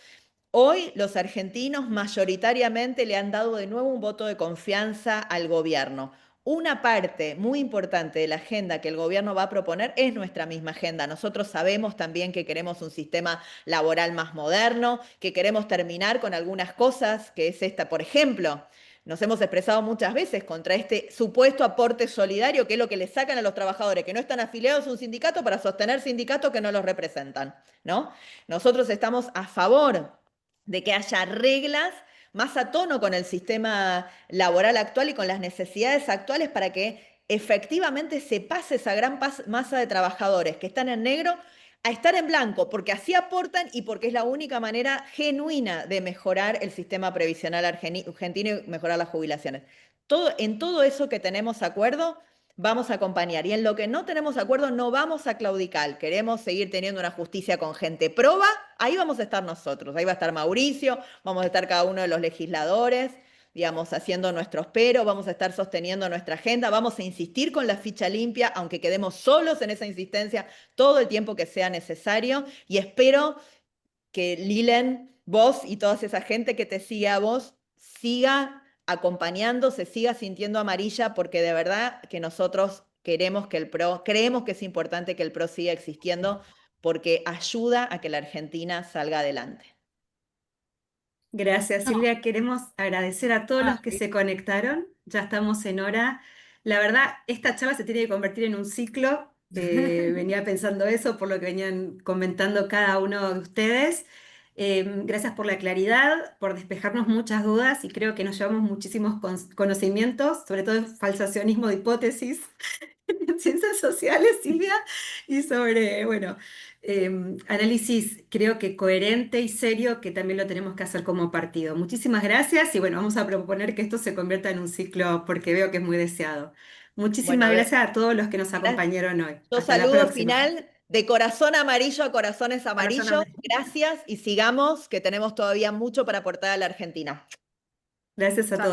Hoy los argentinos mayoritariamente le han dado de nuevo un voto de confianza al gobierno. Una parte muy importante de la agenda que el gobierno va a proponer es nuestra misma agenda. Nosotros sabemos también que queremos un sistema laboral más moderno, que queremos terminar con algunas cosas, que es esta, por ejemplo. Nos hemos expresado muchas veces contra este supuesto aporte solidario, que es lo que le sacan a los trabajadores que no están afiliados a un sindicato para sostener sindicatos que no los representan, ¿no? Nosotros estamos a favor de que haya reglas más a tono con el sistema laboral actual y con las necesidades actuales, para que efectivamente se pase esa gran masa de trabajadores que están en negro a estar en blanco, porque así aportan y porque es la única manera genuina de mejorar el sistema previsional argentino y mejorar las jubilaciones. En todo eso que tenemos acuerdo, vamos a acompañar, y en lo que no tenemos acuerdo no vamos a claudicar. Queremos seguir teniendo una justicia con gente proba, ahí vamos a estar nosotros, ahí va a estar Mauricio, vamos a estar cada uno de los legisladores, digamos, haciendo nuestros peros, vamos a estar sosteniendo nuestra agenda, vamos a insistir con la ficha limpia, aunque quedemos solos en esa insistencia todo el tiempo que sea necesario, y espero que Lilen, vos y toda esa gente que te sigue a vos, siga acompañando, se siga sintiendo amarilla, porque de verdad que nosotros queremos que el PRO, creemos que es importante que el PRO siga existiendo, porque ayuda a que la Argentina salga adelante. Gracias, Silvia. Queremos agradecer a todos los que se conectaron. Ya estamos en hora. La verdad, esta charla se tiene que convertir en un ciclo. Venía pensando eso por lo que venían comentando cada uno de ustedes. Gracias por la claridad, por despejarnos muchas dudas, y creo que nos llevamos muchísimos conocimientos, sobre todo en falsacionismo de hipótesis en ciencias sociales, Silvia, y sobre, bueno, análisis creo que coherente y serio, que también lo tenemos que hacer como partido. Muchísimas gracias, y bueno, vamos a proponer que esto se convierta en un ciclo, porque veo que es muy deseado. Muchísimas Bueno, gracias a todos los que nos acompañaron hoy. yo Hasta la saludo próxima. final de corazón amarillo a corazones amarillos. amarillo. Gracias, y sigamos, que tenemos todavía mucho para aportar a la Argentina. Gracias a todos.